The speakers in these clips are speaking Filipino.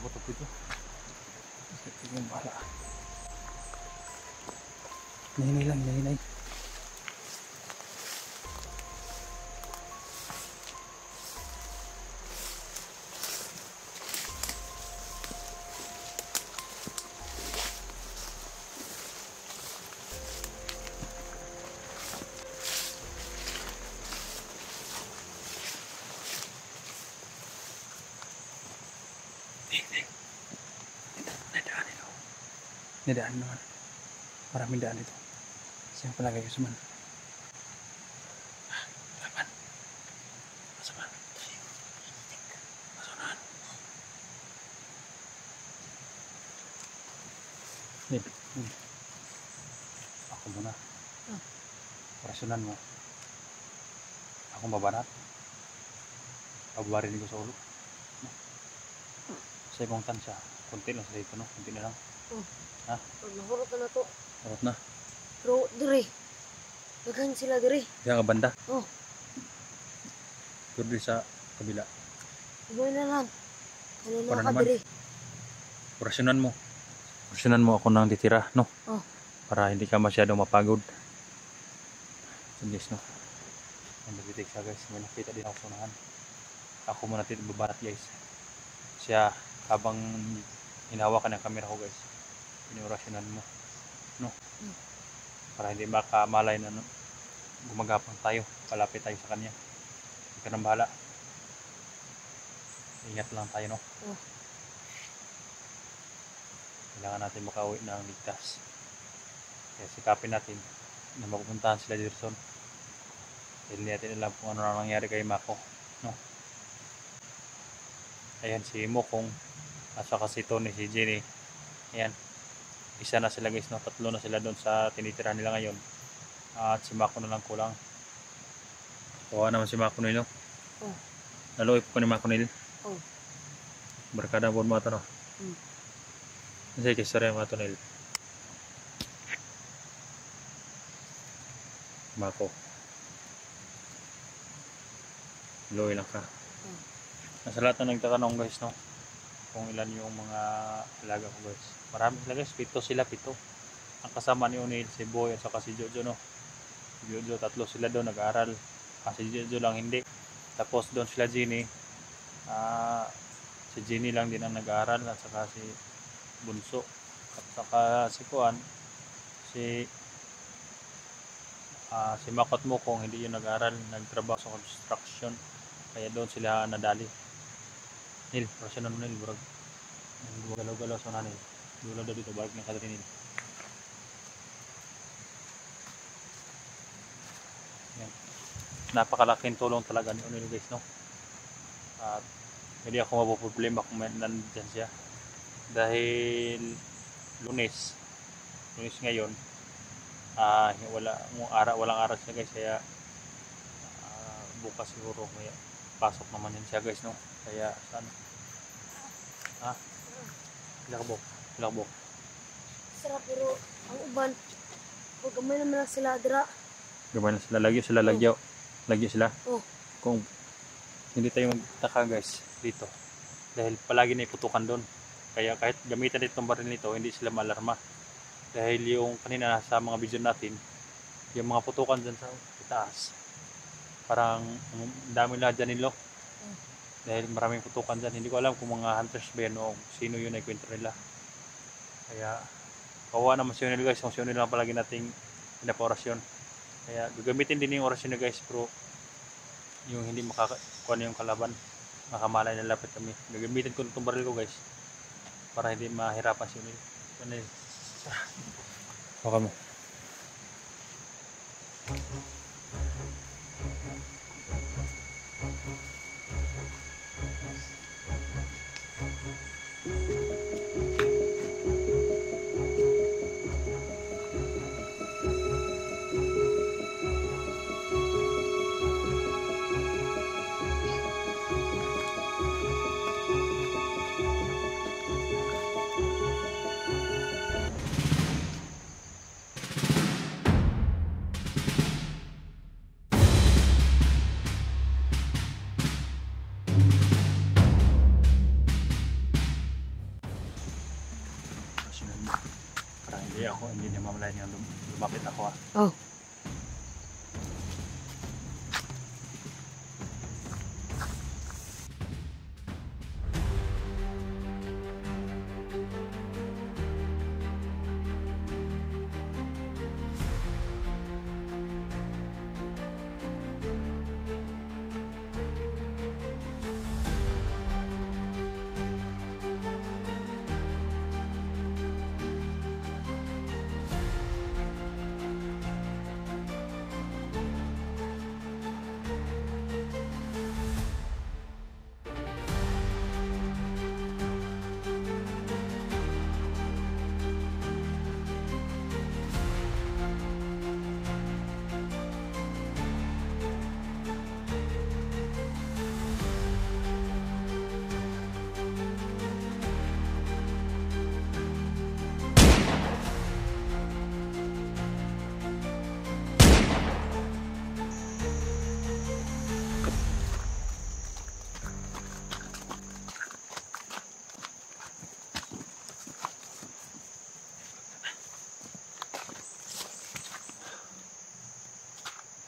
Umabot ako dito. Sige yung bahala. Nahinay lang, nahinay. Ini daan naman. Maraming daan ito. Siyang palagay ko suman. Laban. Masuman. Masunan. Nip. Ako muna. Orasyonan mo. Ako mabanat. Pabarin ko sa ulo. Sa ibang tansya. Kunti lang sa dito, no? Kunti na lang. Ha? Nahurot na to. Harot na. Pero dire. Daghan sila dire. Diyan ka banda. Oh. Pero di sa kabila. Iboy na lang. Ano Para na ka naman. dire? Orasyonan mo. Orasyonan mo ako nang titira, no? Oh. Para hindi ka masyadong mapagod. So guys, no? Ang nabitig siya guys. May nakita din ako sa unahan. Ako muna babanat guys. Siya habang hinahawakan ang camera ko guys. Pinorasyonan mo. No? Para hindi makamalay na, no? Gumagapang tayo. Palapit tayo sa kanya. Hindi ka nang bahala. Ingat lang tayo, no? Kailangan natin makauwi ng ligtas. Kaya sikapin natin na mapupuntahan sila Dirson. Dahil natin alam kung ano na nangyari kay Mako, no? Ayan si Mokong at saka si Tony, si Jenny. Ayan, isa na sila guys, no? Tatlo na sila doon sa tinitira nila ngayon. At si Mako na lang kulang. Kawawa naman si Mako nila, no? Naluoy po ni Mako nila. Barkada po mga ito, no? Kasi kisara yung mga ito nila. Mako. Naluoy lang ka. Nasa lahat na nagtatanong guys, no? Kung ilan yung mga alaga ko guys. Marami sila guys, 7 sila. Ang kasama ni O'Neil, si Boy at saka si Jojo, no? Si Jojo, 3 sila doon nag-aaral. Si Jojo lang hindi. Tapos doon sila Jenny. Si Jenny lang din ang nag-aaral at saka si Bunso. At saka si Kuan, si Makot Mokong, hindi yung nag-aaral, nagtrabaho sa construction. Kaya doon sila nadali. Nil, rasyonan mo Nil, burag. Gumagalaw-galaw sa nanil. Dulaw daw dito, balik ng kadari Nil. Yan. Napakalaking tulong talaga ni O'Neil guys, no? At hindi ako mapoproblema kung nandyan siya. Dahil Lunes ngayon, walang araw siya guys, kaya bukas siguro may pasok naman yun siya guys, no? Kaya sana Lakbok. Sarap pero ang uban. Pag gamay naman lang sila dira. Gamay na sila, lagyo sila. Kung hindi tayo magtaka guys dito, dahil palagi na iputukan doon. Kaya kahit gamitan itong baril nito, hindi sila maalarma. Dahil yung kanina sa mga video natin, yung mga putukan dyan sa itaas, parang dami na dyan nilo. Dahil maraming putukan dyan. Hindi ko alam kung mga hunters ba yan o sino yun ay kwento nila. Kaya kawawa naman si O'Neil guys. Kung si O'Neil lang palagi nating pinapaorasyon. Kaya gagamitin din yung orasyon na guys. Pero yung hindi makakuha yung kalaban, makamalay na lapit kami. Gagamitin ko itong baril ko guys, para hindi mahirapan si O'Neil. Baka mo. Malayan yung lumapit ako ha. Oh.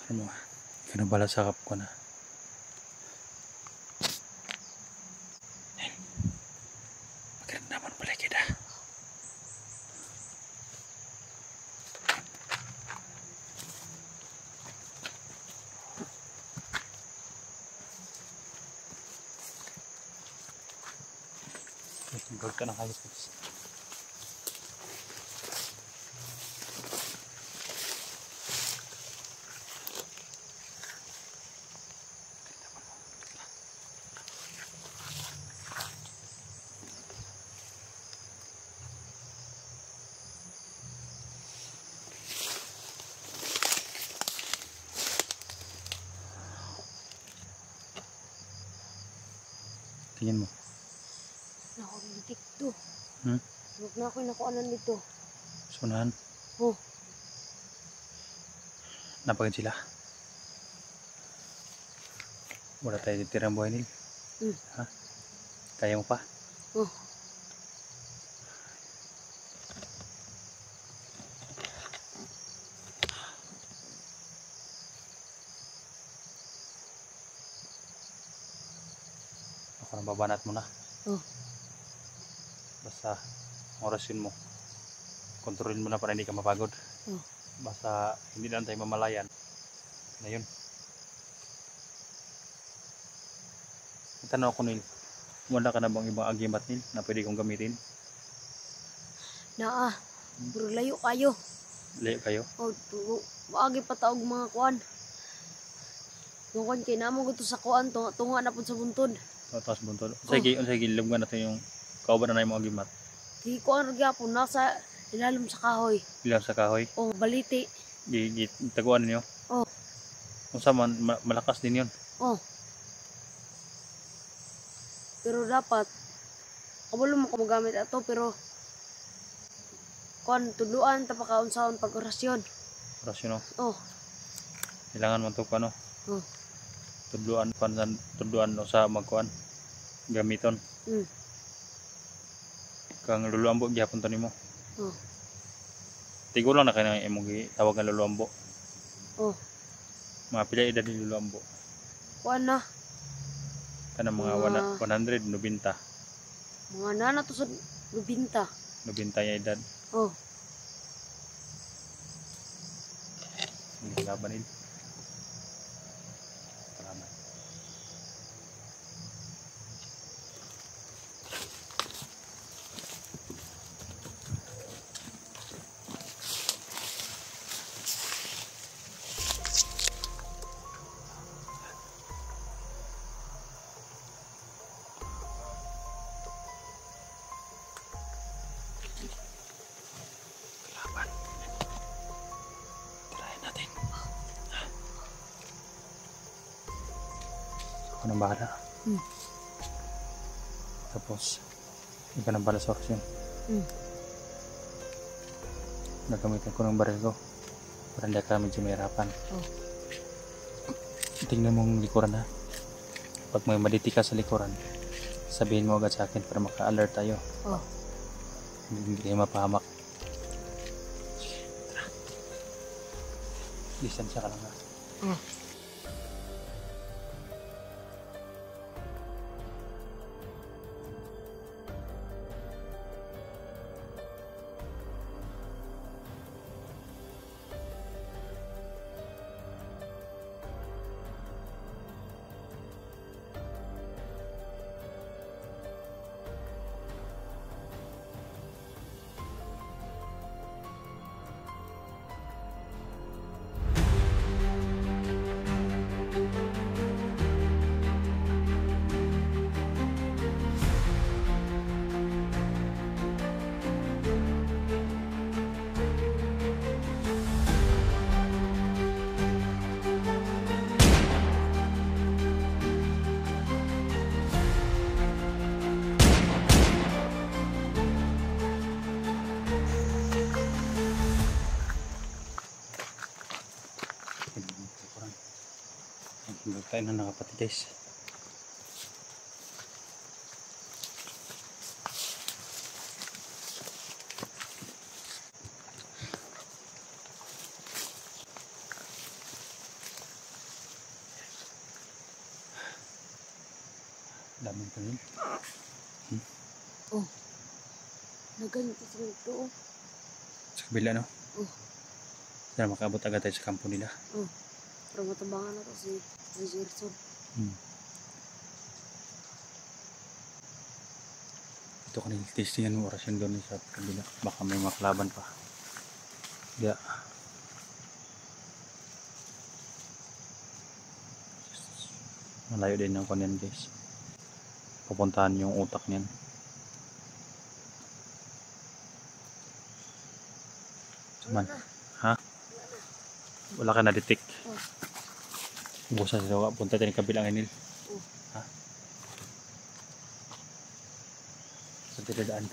Ano, kinabala sa kap ko na. Magandang naman pala kita. Gawag ka ng halos. Tingin mo. Nakalitik to. Hmm? Huwag na ako nakuanan dito. Sunahan. Oh. Napagin sila. Wala tayo titirang buhay nila. Ha? Kaya mo pa? Oh. Ako nang babanat mo na. Oh. Basta orasin mo. Kontrolin mo na para hindi ka mapagod. Oh. Basta hindi lang tayo mamalayan. Na yun. Tanong ako Nil, wala ka na bang ibang agimat Nil na pwede kong gamitin? Naa. Pero layo kayo. Layo kayo? Oh, maagi pa taog mga kuan. Yung kuan kay namo gusto sa kuan tunga na pud sa buntod. Taas buntod. Sige, lubgan natin yung kauban na yung mga agimat. Di kuan ra gyapon nasa ilalim sa kahoy. Bilang sa kahoy. Oh, baliti. Taguan niyo. Oh. Kung saan malakas din yun. Oh. Pero dapat kabalo mo ko magamit ato pero kuan tudluan ta pagkaunsaon pag orasyon. Orasyon no? Oh. Kailangan mo ito ano? Oh. Tudluan no sa magkuan. Gamiton. Kang luluambo gyapon to nimo. Oh. Tigo lang na kayo imong tawag nga luluambo. Oh. Mga pila edad ni luluambo. Kuan na. Kanang mga 190. Mga nana to sa 90. 90 yung edad. Oh. Hindi laban nila. Salamat. Ako nang bahala. Tapos iba nang bahala sa orasyon. Nagamitan ko ng baril ko para hindi ka medyo mahirapan. Tingnan mong likuran ha. Pag may maliti ka sa likuran, sabihin mo agad sa akin para maka-alert tayo. Hindi kayo mapahamak. Distansya ka lang ha. Tayo na nakapati guys. Daming tanim. Oh. Naganito sa ito. Oh. Sa kabila no? Oh. Para makaabot agad tayo sa kampo nila. Oh. Para matabangan na to si Gerson. Ito kanil testingan mo orasyon doon sa kabila. Baka may maklaban pa. Yeah. Malayo din ng kanyan guys. Pupuntahan yung utak niyan. Man. Ha? Wala ka na-detect. Oh. Busa sa punta tayo ng kabilang inil. Oh. Ha? Sa tiradaan.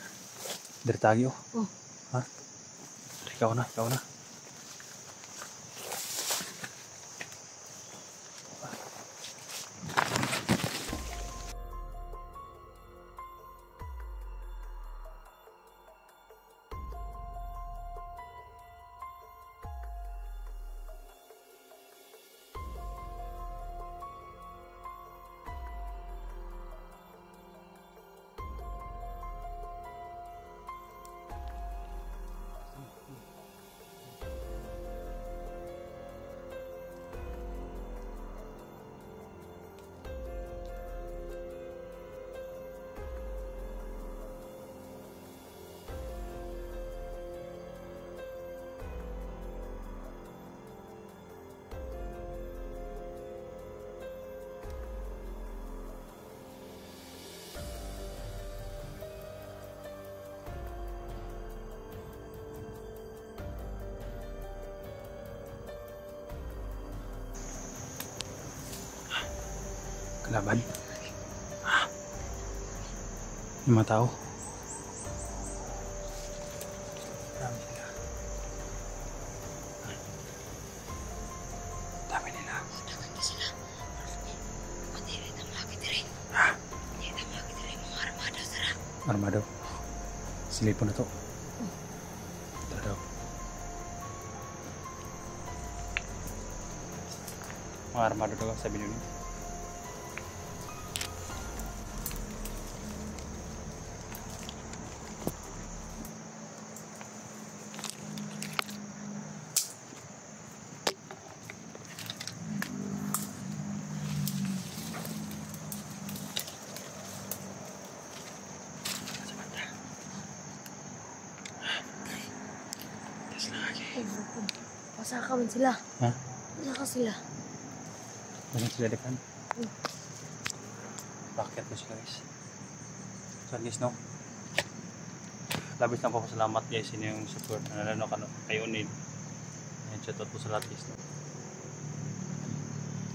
Dirtagyo. Oh. Ha? Ikaw na, ikaw na. Laban. Yung mga tao. Dami nila. Dami nila. Dagan ka sila. Matiri na mga kitiri. Ha? Matiri na mga kitiri. Mga armado sila. Armado. Silipon na to. Ito daw. Mga armado daw sabi nyo. Pasaka man sila. Ha? Pasaka sila. Bakit sila dekan? Bakit mo sila guys? So guys no? Labis na po salamat guys sa inyong support. Nalano ka no? Kay Unil. Shout out po sa lahat guys no?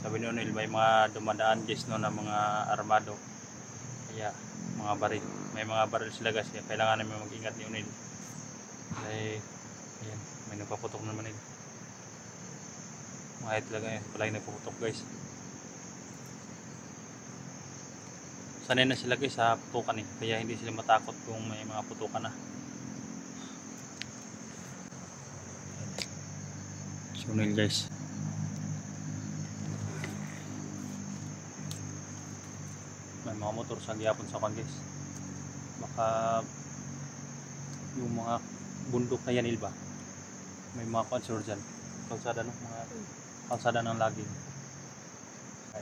Sabi ni Unil may mga dumadaan guys no na mga armado. Kaya mga baril. May mga baril sila guys. Kaya kailangan namin mag-ingat ni Unil. Kaya ayan, may nagpaputok naman nila. Mga talaga yan, palagi nagpaputok guys. Sanay na sila guys sa putukan eh. Kaya hindi sila matakot kung may mga putukan na. Sunil guys. may mga motor sa gihapon sa kan guys. Baka yung mga bundok na Yanil ba, may mga konsor dyan, kalsada no, mga kalsada ng laging.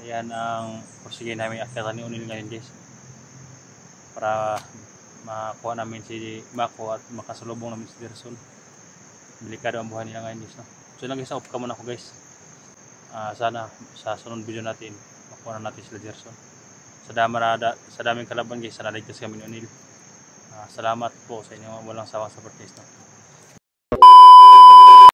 Ayan ang porsigin namin akyatan ni Unil ngayon guys, para makuha namin si Mako at makasalubong namin si Derson. Delikado ang buhay nila ngayon guys no. So lang guys, off ka muna ako guys. Sana sa sunod video natin makuha na natin sila Derson. Sa daming kalaban guys, sana ligtas kami ni Unil. Salamat po sa inyo walang sawang support guys no.